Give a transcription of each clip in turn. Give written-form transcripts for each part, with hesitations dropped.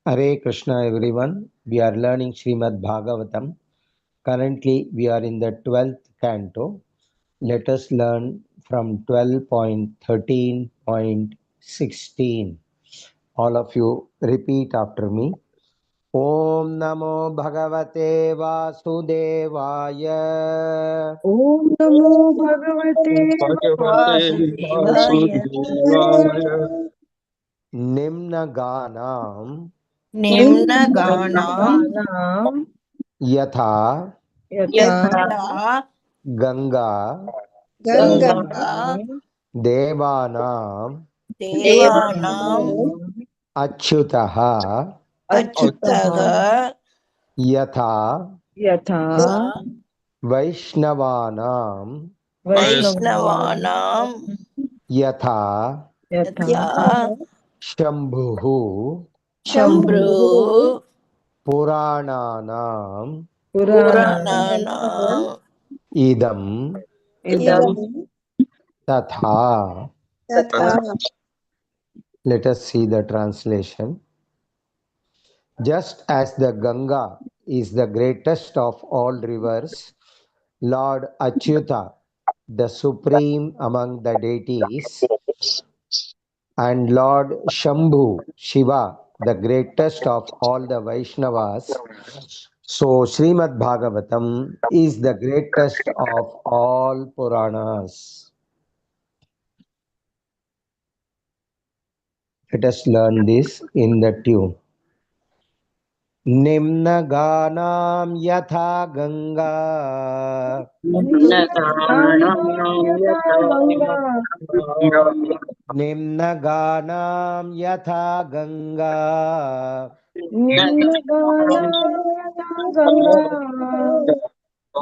Hare Krishna everyone. We are learning Srimad Bhagavatam. Currently we are in the 12th canto. Let us learn from 12.13.16. All of you repeat after me. Om Namo Bhagavate Vasudevaya Om Namo Bhagavate Vasudevaya Vasudevaya Nimna Ganam Nimnaganam Nimnaganam Yatha Yatha Yatha Ganga Ganga Ganga Devanam Devanam Achyutaha Achyutaga Yatha Yatha Vaishnavanam Vaishnavanam Yatha Yatha Yatha Shambhuhu Shambhu Purananam Puranam Purananam Idam Idam Tatha. Let us see the translation. Just as the Ganga is the greatest of all rivers, Lord Achyuta, the supreme among the deities, and Lord Shambhu, Shiva, the greatest of all the Vaishnavas. So, Srimad Bhagavatam is the greatest of all Puranas. Let us learn this in the tune. Nimnaganam yatha Ganga Nimnaganam Yatha Ganga Nimnaganam yatha Ganga Nimnaganam Yatha Ganga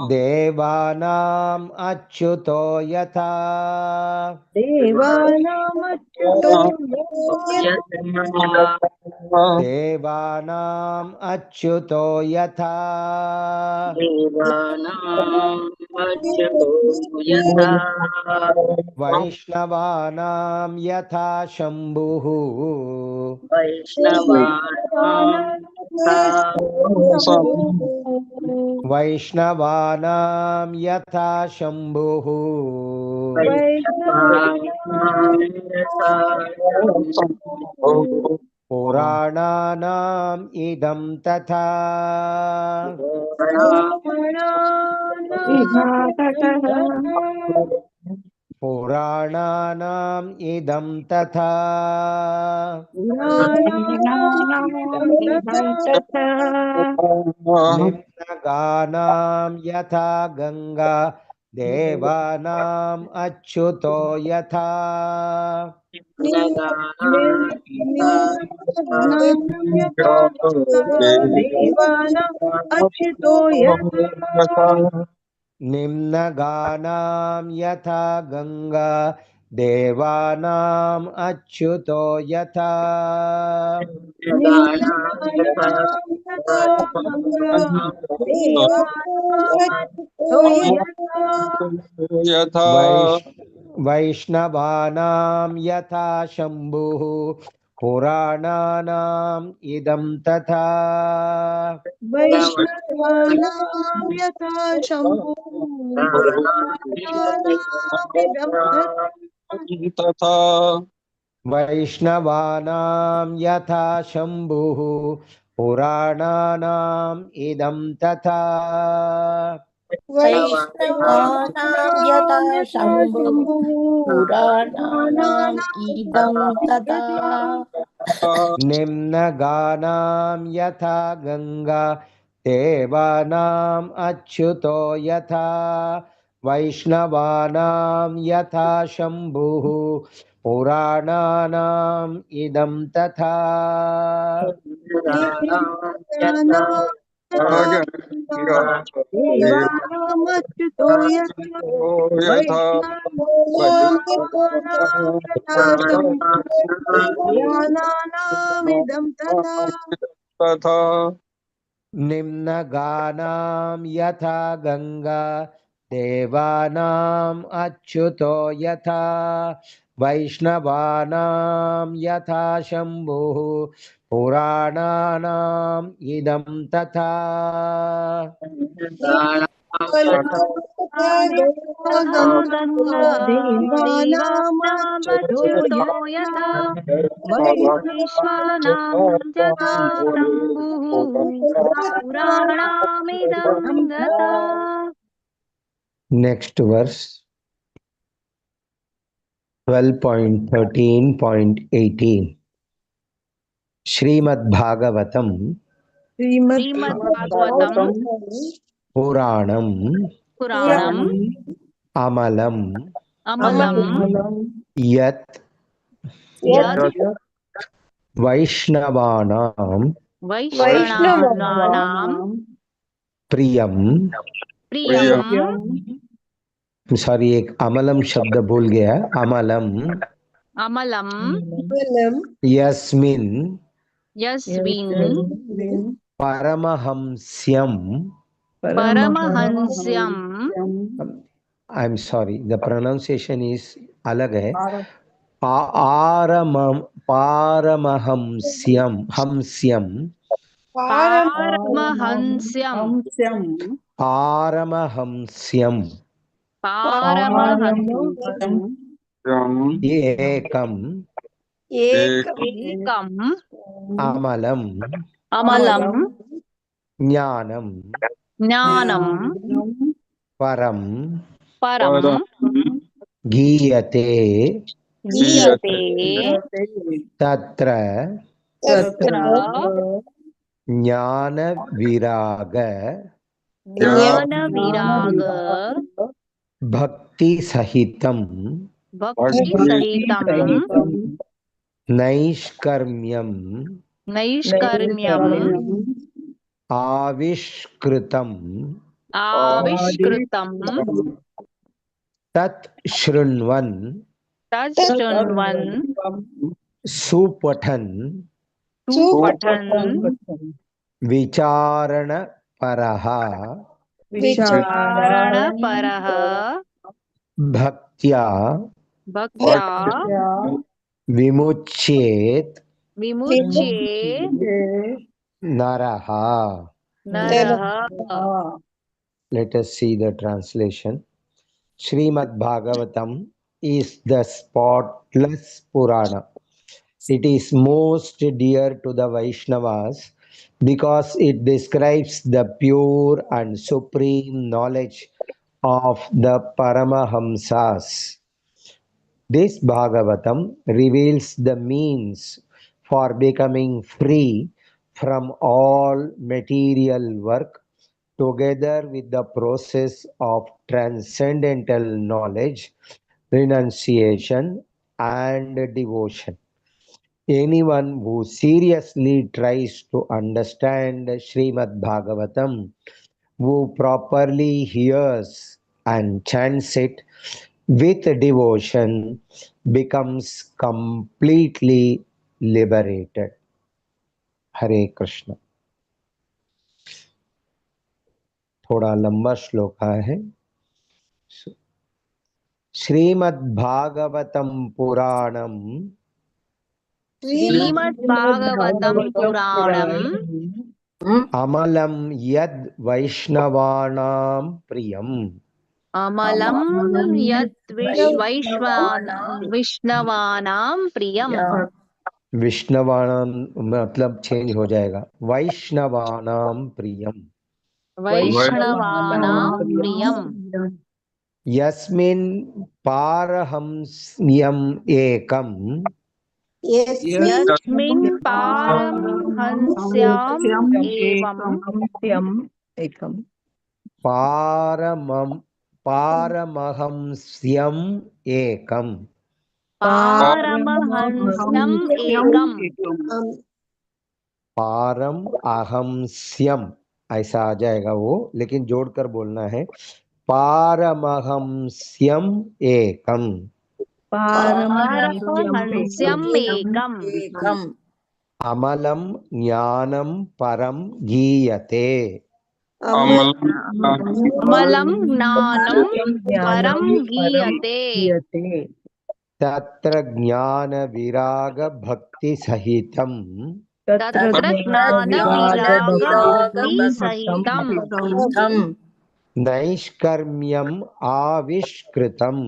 Devanam achyuto yatha Devanam Achyuto Yatha Devanam achyuto yatha Devanam Achyuto Yatha Vaishnavanam yatha Shambhuhu Vaishnavanam Yatha Vaishnavanam yatha Shambhuhu Vaishnavanam Yatha Purananam idam tatha Purananam idam tatha Nimnaganam yatha Ganga Devanam achyuto yatha Nimnaganam yatha Ganga Devanam achyuto yatha Vaish Vaishnavanam yatha Shambhu Purananam idam tatha Vaishnavanam Yatha Shambhu Purananam Vaishnavanam yatha Shambhu Purananam idam tatha Vaishnavanam Yatha Shambhu Purananam Idam Tada Nimnaganam yatha Ganga Devanam achyuto yatha Vaishnavanam yatha Shambhu Purananam idam tatha Nimnaganam yatha Ganga Devanam achyuto yatha वैष्णवानां यथा शम्भुः पुराणानाम् इदं तथा देवानामच्युतो यथा वैश्वानां यथा शम्भुः पुराणामिदं तथा। Next verse 12.13.18 Shrimad Bhagavatam श्रीमद्भागवतं पुराणम पुराणम् अमलम अमलं यत् यत् वैष्णवानां वैष्णवानां प्रियम प्रियं सॉरी एक अमलम शब्द भूल गया अमलम अमलं यस्मिन् यस्मिन् परमहंस्यम परमहंस्यं I am sorry the pronunciation is अलग है पारमहंस्यम हंस्यम पारमहंस्यं पारमहंस्यम पारमहंस्यं एकम एकम् अमलम अमलं ज्ञानम ज्ञानं परम परं गीयते गीयते तत्र तत्र ज्ञान विराग ज्ञानविराग भक्ति सहितम भक्तिसहितं नैष्कर्म्यम नैष्कर्म्यम् आविष्कृतम आविष्कृतं तत् शृण्वन् तच्छृण्वन् सुपठन् सुपठन् विचारण परः विचारणपरः भक्त्या भक्त्या विमुच्येत विमुच्येत् नरः. नरः. Let us see the translation. Srimad Bhagavatam is the spotless Purana. It is most dear to the Vaishnavas because it describes the pure and supreme knowledge of the Paramahamsas. This Bhagavatam reveals the means for becoming free from all material work together with the process of transcendental knowledge, renunciation, and devotion. Anyone who seriously tries to understand Srimad Bhagavatam, who properly hears and chants it with devotion, becomes completely liberated. Hare Krishna. थोड़ा लंबा श्लोक है. श्रीमद्भागवतम पुराणम श्रीमद्भागवतं पुराणम् अमलं यद् वैष्णवानां प्रियम्. अमलं यत् वैष्णवानां प्रियम्. विष्णवानां मतलब change हो जाएगा, वैष्णवानां प्रियम्. वैष्णवानां प्रियम्. यस्मिन् पारहंस्यम् एकम् यस्मिन् पारमहंस्याम् एकम् पारमहंस्यम् एकम्. पारमहंस्यम् एकम्. पारम अहंस्यम ऐसा आ जाएगा वो, लेकिन जोड़कर बोलना है. पारमहंस्यम एकम. पारमहंस्यम् एकम्. अमलम ज्ञानम परम गीयते. अमलं ज्ञानं परं गीयते. तत्र ज्ञान विराग भक्ति सहितम् तत्र ज्ञान विराग भक्ति सहितम् नैष्कर्म्यम् आविष्कृतम्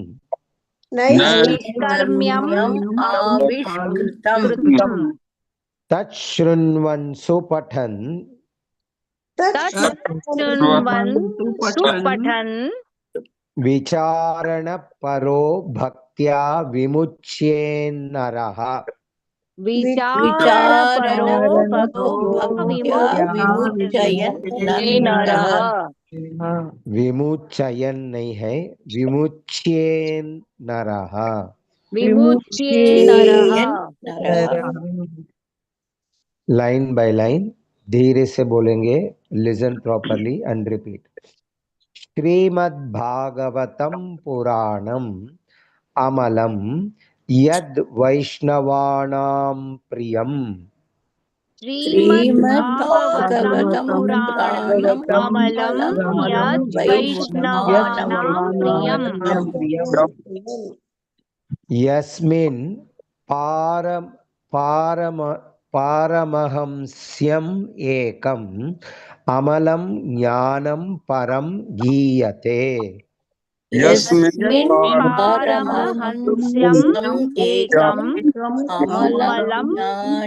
नैष्कर्म्यम् आविष्कृतम् कृतम् तच्छृण्वन् सुपठन् तच्छृण्वन् सुपठन् विचारणपरो भक्त्या विमुच्येन्नरः विचारणपरो भक्त्या विमुच्ययन् नरः विमुच्ययन् नहीं है, विमुच्येन्नरः। विमुच्ये नरः। लाइन बाय लाइन धीरे से बोलेंगे, लिसन प्रॉपरली एंड रिपीट। श्रीमद्भागवतम पुराणम अमलम यद वैष्णवानां प्रियम श्रीमद्भागवतम् पुराणम् अमलम् यद् वैष्णवानां प्रियम् यस्मिन् पारमहंस्यम् एकम् अमलं ज्ञानं परं गीयते। यस्मिन् पारमहंस्यम् एकम् अमलं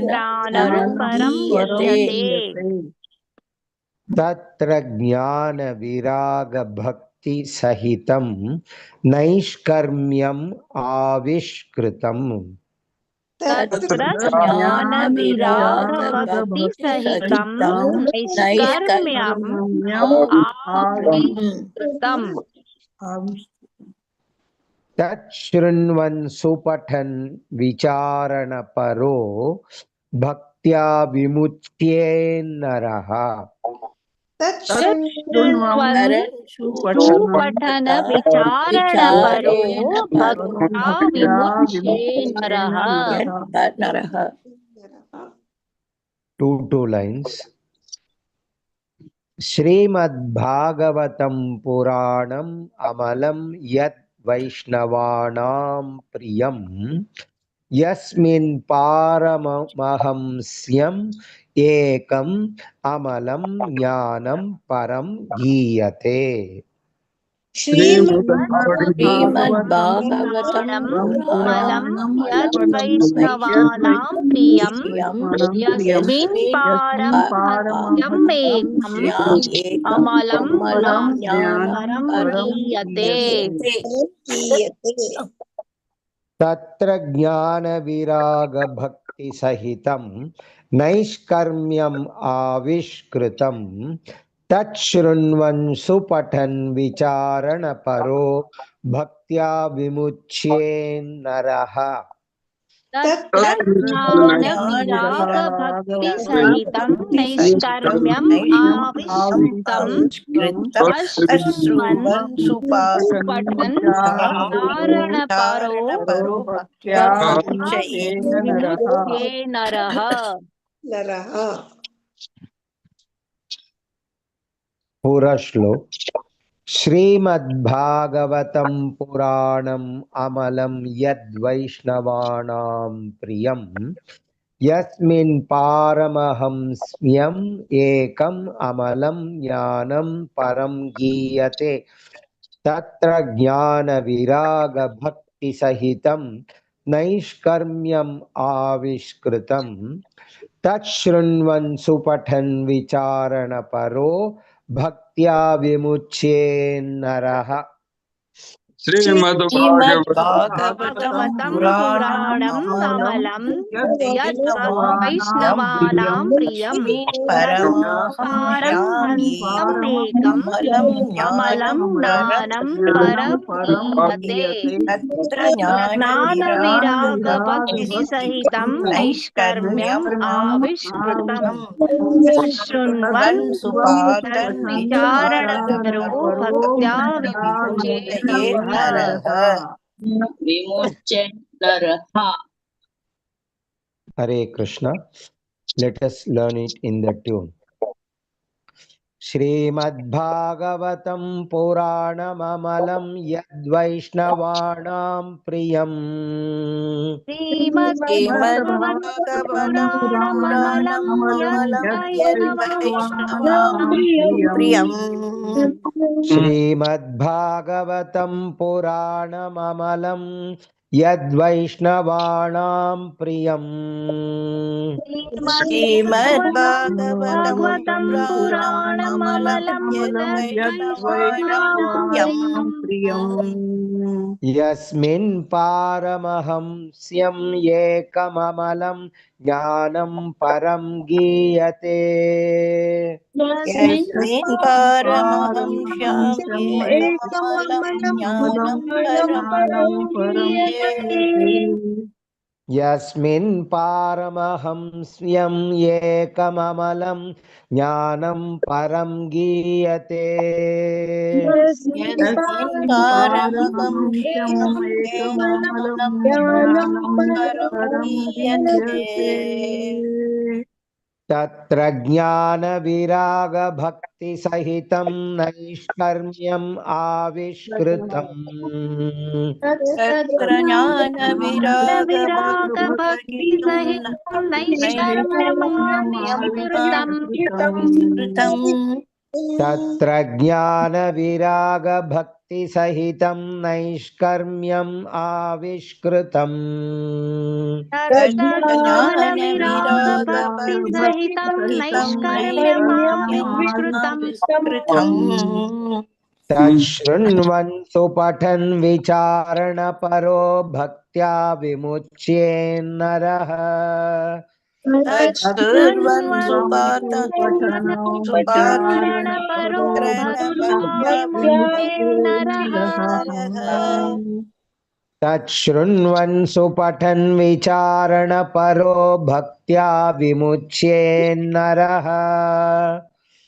ज्ञानं परं गीयते। तत्र ज्ञान विराग भक्ति सहितं नैष्कर्म्यम् आविष्कृतम्। तत्र ज्ञान विराग भक्ति सहितं नैष्कर्म्यम् आविष्कृतम्। तच्छृण्वन् सुपठन् विचारणपरो भक्त्या विमुच्येन्नरः। तच्छृण्वन् सुपठन विचारणपरो भक्त्या विमुच्ये नरः। 2 lines. श्रीमद्भागवतं पुराणम् अमलं यत् वैष्णवानां प्रियम् यस्मिन् पारमहंस्यम् एकम् अमलं ज्ञानं परं गीयते। श्रीमद्भागवतम् पुराणम् यद् वैष्णवानां प्रियम् यस्मिन् पारमहंस्यम् एकम् अमलं ज्ञानं परं गीयते। तत्र ज्ञान विराग भक्ति सहितं नैष्कर्म्यम् आविष्कृतम्। तच्छृण्वन् सुपठन् विचारणपरो भक्त्या विमुच्येन्नरः। तत्र ज्ञान विराग भक्ति सहितं नैष्कर्म्यम् आविष्कृतम्। तच्छृण्वन् सुपठन् विचारणपरो भक्त्या विमुच्ये नरः। पूरा श्लोक। श्रीमद्भागवतं पुराणम् अमलं यद् वैष्णवानां प्रियम् यस्मिन् पारमहंस्यम् एकम् अमलं ज्ञानं परं गीयते। तत्र ज्ञान विराग भक्ति सहितं नैष्कर्म्यम् आविष्कृतम्। तच्छृण्वन् सुपठन् विचारणपरो भक्त्या विमुच्येन्नरः। श्रीमद्भागवतं पुराणम् अमलं यद् वैष्णवानां प्रियम् पारमहंस्यम् एकम् अमलं ज्ञानं परं गीयते। ज्ञान विराग भक्ति सहितं नैष्कर्म्यम् आविष्कृतम्। शृण्वन् सुपठन् विचारणपरो भक्त्या विमुच्ये विमुच्येन्नरः। Hare Krishna. Let us learn it in the tune. श्रीमद्भागवतं पुराणममलं यद्वैष्णवाणां प्रियम् श्रीमद्भागवतं पुराणममलं यद्वैष्णवानां प्रियम् श्रीमद्भागवतं पुराणममलं यद्वैष्णवाणां प्रियम् श्रीमद्भागवतं पुराणममलं यद्वैष्णवानां प्रियम् यस्मिन् पारमहंस्यम् एकममलं ज्ञानं परं गीयते यस्मिन् पारमहंस्याम् एकममलं ज्ञानं परं गीयते यस्मिन् पारमहंस्यम् एकममलं ज्ञानं परं गीयते यस्मिन् पारमहंस्याम् एकममलं ज्ञानं परं गीयते तत्र ज्ञानविरागभक्तिसहितं नैष्कर्म्यम् आविष्कृतम् तत्र ज्ञानविरागभक्तिसहितं नैष्कर्म्यमाविष्कृतम् तत्र ज्ञानविरागभक्तिसहितं नैष्कर्म्यम् आविष्कृतम् तत्र ज्ञानविरागभक्तिसहितं नैष्कर्म्यमाविष्कृतम् तच्छृण्वन् सुपठन् विचारणपरो भक्त्या विमुच्येन्नरः तच्छृण्वन् सुपाठनपरो भक्त्या विमुच्येन्नरः तच्छृण्वन् सुपठन् विचारणपरो भक्त्या विमुच्येन्नरः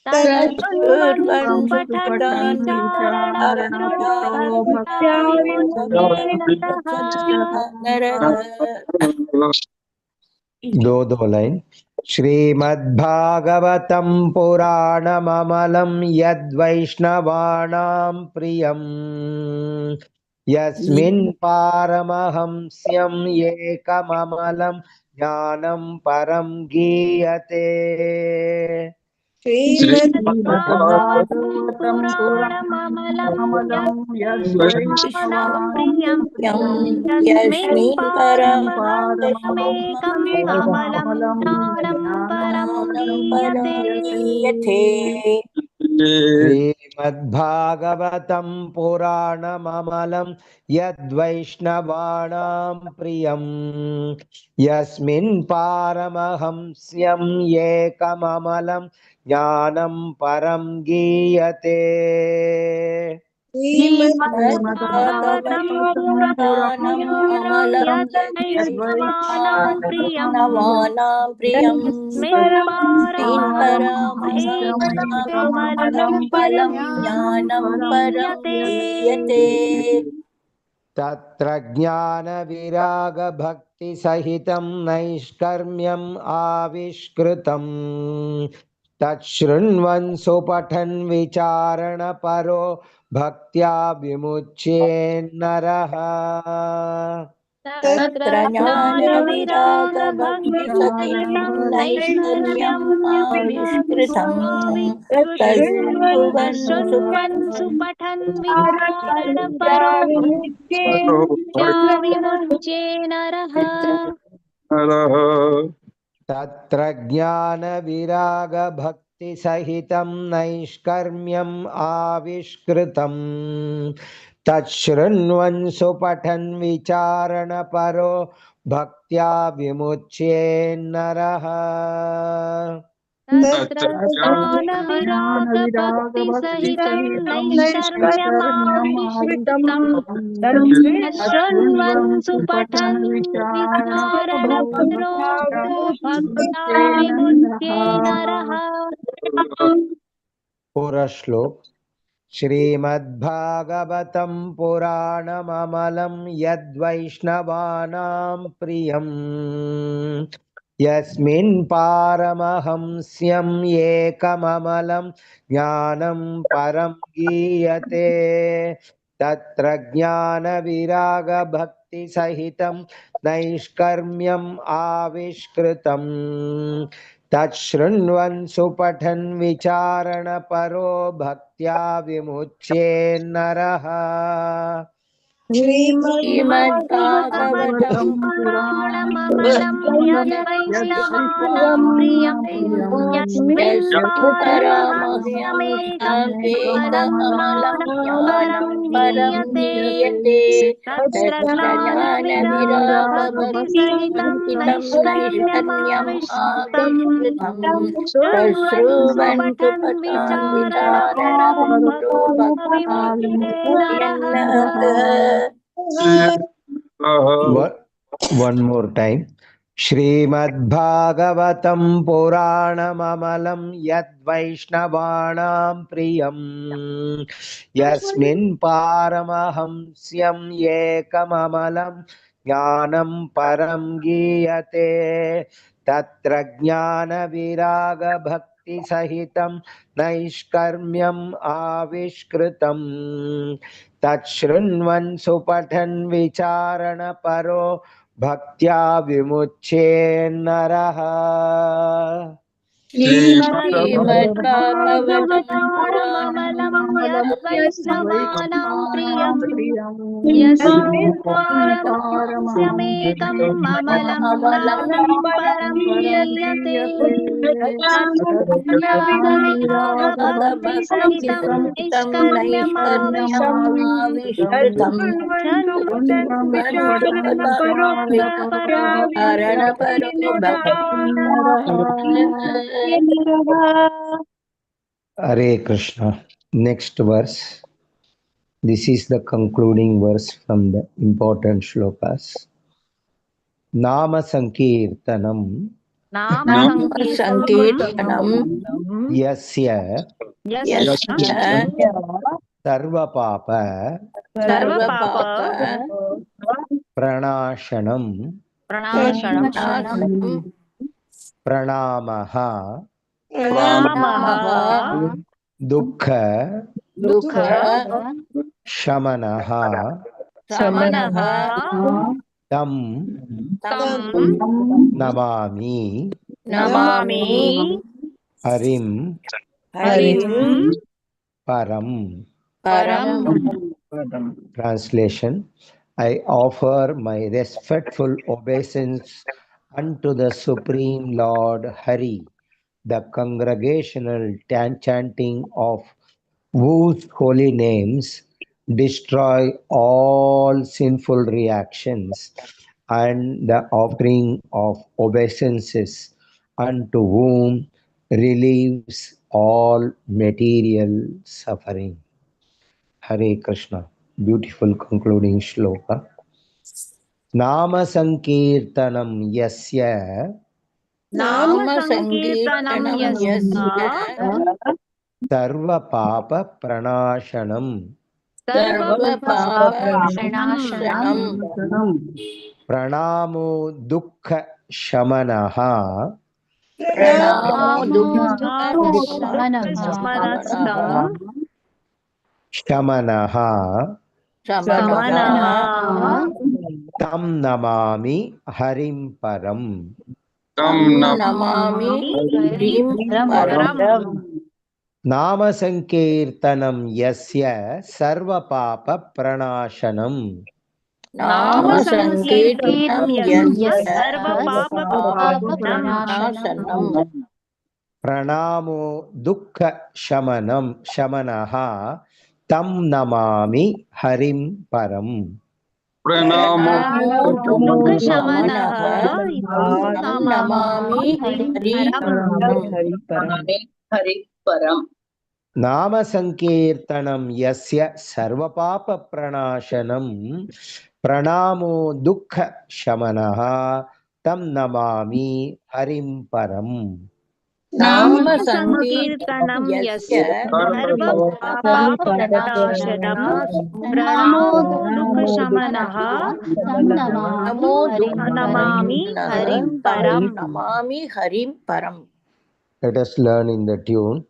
तच्छृण्वन् सुपठन् विचारणपरो भक्त्या विमुच्येन्नरः दो लाइन श्रीमद्भागवतं पुराणममलं यद्वैष्णवाणां प्रियम् यस्मिन् पारमहंस्यम् एकममलं ज्ञानं परं गीयते श्रीमद्भागवतं पुराणममलं यद्वैष्णवानां यस्मिन् परमहंस्यमेकं परमं ज्ञानं परं गीयते श्रीमद्भागवतं पुराणममलं यद्वैष्णवाणां प्रियम् यस्मिन् पारमहंस्यम् एकममलं ज्ञानं परं गीयते श्रीमद्भागवतं पुराणममलं यद्वैष्णवानां प्रियम् यस्मिन् परमहंस्यमेकमलं ज्ञानं परं गीयते तत्र ज्ञानविरागभक्तिसहितं नैष्कर्म्यम् आविष्कृतम् तच्छृण्वन् सुपठन् विचारणपरो भक्त्या विमुच्येन्नरः तत्र ज्ञानविरागभक्तिसहितं नैष्कर्म्यम् आविष्कृतम् तच्छृण्वन् सुपठन् विचारणपरो विमुच्येन्नरः तत्र ज्ञानविरागभक्तिसहितं नैष्कर्म्यम् आविष्कृतम् तच्छृण्वन् सुपठन् विचारणपरो भक्त्या विमुच्येन्नरः तत्र ज्ञानविरागभक्तिसहितं नैष्कर्म्यमाविष्कृतं तच्छृण्वन् सुपठन् विचारणपरो भक्त्या विमुच्येन्नरः पूरा श्लोक श्रीमद्भागवतं पुराणममलं यद्वैष्णवानां प्रियम् यस्मिन् पारमहंस्यम् एकममलं ज्ञानं परं गीयते तत्र ज्ञानविरागभक्तिसहितं नैष्कर्म्यम् आविष्कृतम् तच्छृण्वन् सुपठन् विचारणपरो भक्त्या विमुच्येन्नरः श्रीमद्भागवतं पुराणममलं यद्वैष्णवानां प्रियं यस्मिन् परामह्यमेकमलं ज्ञानं परं गीयते तत्र ज्ञानविरागभक्तिसहितं नैष्कर्म्यम् आविष्कृतम् तच्छृण्वन्तु पठान् विचारणपरो भक्त्या One more time. श्रीमद्भागवतं पुराणममलं यद्वैष्णवानां प्रियं यस्मिन् पारमहंस्यम् एकममलं ज्ञानं परं गीयते तत्र ज्ञानविरागभक्तिसहितं नैष्कर्म्यम् आविष्कृतम् तच्छृण्वन् सुपठन् विचारणपरो भक्त्या विमुच्येन्नरः श्रीमद्भागवतं पुराणममलं यद्वैष्णवानां प्रियं यस्मिन् पारमहंस्यमेकं ममलं ज्ञानं परं गीयते ज्ञानविरागभक्तिसहितं नैष्कर्म्यमाविष्कृतम् Hare Krishna. Next verse. This is the concluding verse from the important shlokas. Nama Sankirtanam Sankirtanam Yasya Sarva Papa Pranashanam Pranamaha Dukkha Shamanaha Tam Namami Harim Param. Translation. I offer my respectful obeisance unto the Supreme Lord Hari, the congregational chanting of whose holy names destroy all sinful reactions, and the offering of obeisances unto whom relieves all material suffering. Hare Krishna. Beautiful concluding shloka. Nama Sankirtanam Yasya Sarva Papa Pranashanam Pranamo Dukkha Shamanaha Shamanaha Tam Namami Harim Param. Nama Sankirtanam Yasya Sarva Papa Pranashanam Pranamo Dukkha Shamanaha Tam Namami Harim Param. Nama Sankirtanam Yasya Sarva Papa Pranashanam Pranamo Dukkha Shamanaha Tam Namami Harim Param. नाम संकीर्तनं यस्य सर्वपापप्रणाशनं प्रणमो नमो दुःखशमनः नमो नमामि हरिं परम्। नमामि हरिं परम्. Let us learn in the tune.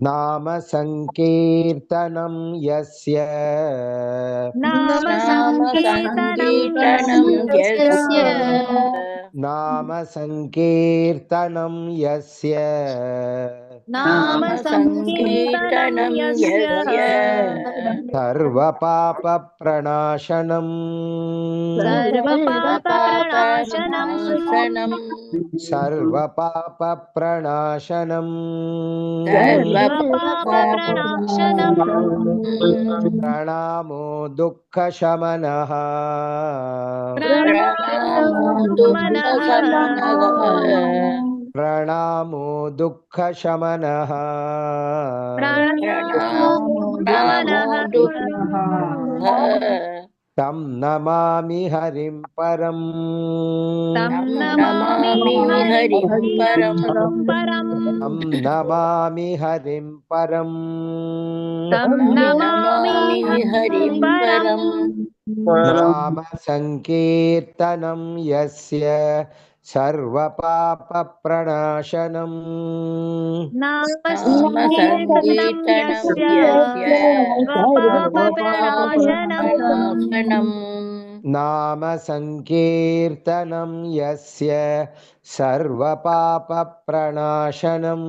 Nama Sankirtanam Yasya नाम नाम संकीर्तनं संकीर्तनं यस्य Nama Sankirtanam Yasya नाम नाम संकीर्तनं संकीर्तनं यस्य Sarva Papa Pranashanam सर्वपापप्रणाशनं सर्वपापनाशनं Sarva Papa Pranashanam सर्वपापप्रणाशनं Pranamo Dukkha Shamanaha प्रणामो मनः दुःखशमनः Pranamo Dukkha Shamanaha प्रणामो नमः दुःखः Tam Namami Harim Param तं तं नमामि नमामि हरिं परम्. परम् Tam Namami Harim Param तं तं नमामि नमामि हरिं परम् परम्. Nama Sankirtanam Yasya Sarva Papa Pranashanam नाम नाम संकीर्तनं संकीर्तनं यस्य यस्य सर्वपापप्रणाशनम् सर्वपापनाशनम् Nama Sankirtanam Yasya Sarva Papa Pranashanam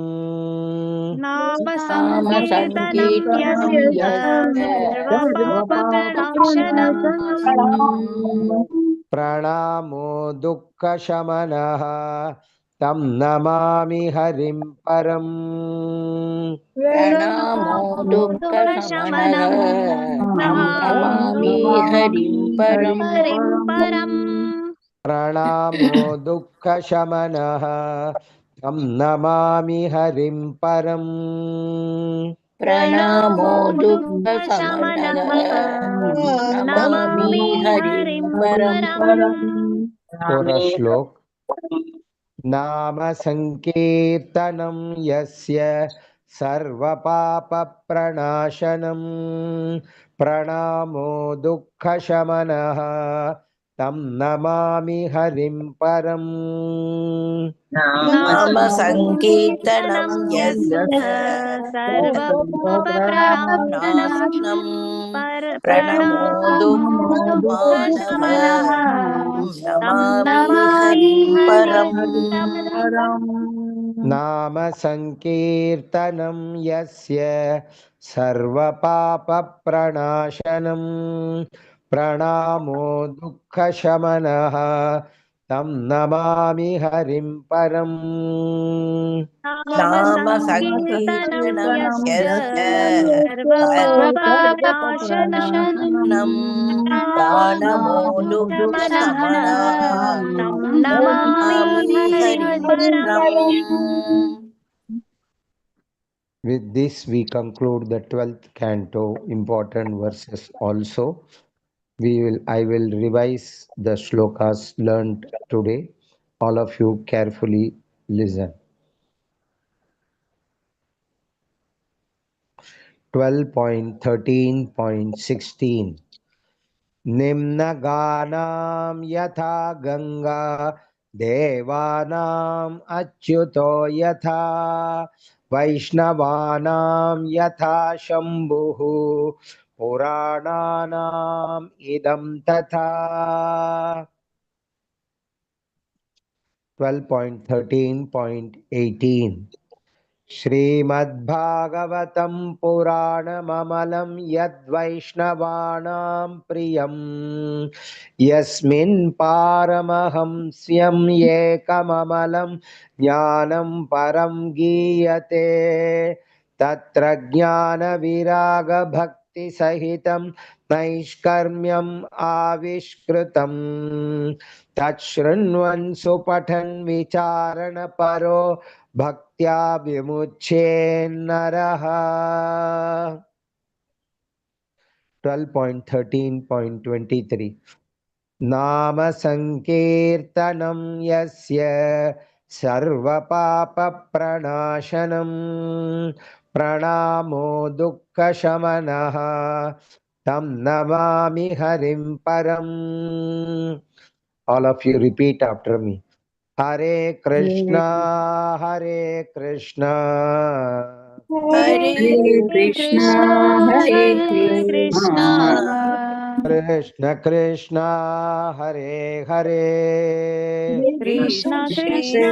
नाम नाम संकीर्तनं संकीर्तनं यस्य यस्य सर्वपापप्रणाशनम् Pranamo Dukkha Shamanaha Tam Namami Harim Param प्रणामो दुःखशमनः तं नमामि हरिं परम्. हरिं परम् Pranamo Dukkha Shamanaha Tam Namami Harim Param प्रणामो दुःखशमनः Namami हरिं परम्. Chorus Shlok Nama Sankirtanam Yasya Sarva Papa Pranashanam Pranamo Dukkha Shamanaha Tam Namami Harim Param नाम संकीर्तनं यस्य सर्वपापप्रणाशनम् प्रणमो दुःखशमनः नमामि हरिं परम्. Nama Sankirtanam Yasya Sarva Papa Pranashanam Pranamo Dukkha Shamanaha Tam Namami Harim Param नाम संकीर्तनं यस्य सर्वपापप्रणाशनम् प्रणमो दुःखशमनः तं नमामि नमामि हरिं हरिं परम् परम्. With this, we conclude the 12th canto, important verses also. I will revise the shlokas learned today. All of you carefully listen. 12.13.16 Nimnaganam yatha ganga devanam achyuto yatha vaishnavanam yatha shambhuhu purananam idam tatha 12.13.18 श्रीमद्भागवतं पुराणममलं यद्वैष्णवानां प्रियं यस्मिन् पारमहंस्यं एकममलं ज्ञानं परं गीयते तत्र ज्ञानविरागभक्तिसहितं नैष्कर्म्यम् आविष्कृतम् तच्छृण्वन् सुपठन् विचारणपरो भक्त्या विमुच्येन्नरः 12.13.23 नाम संकीर्तनं यस्य सर्वपापप्रणाशनं प्रणामो दुःखशमनः तं नमामि हरिं परम्. All of you repeat after me. Hare Krishna, Hare Krishna, Hare Krishna, Hare Hare Krishna, Krishna Krishna, Hare Hare, Krishna Krishna Krishna,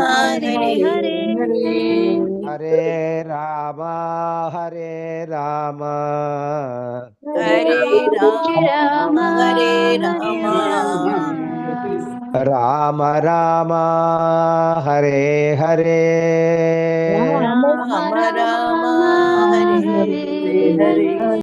Hare Hare Hare, Hare Rama, Hare Rama, Hare Rama Hare Hare Rama Rama Rama, Hare Hare, Rama Rama Rama, Rama Hare Hare Hare.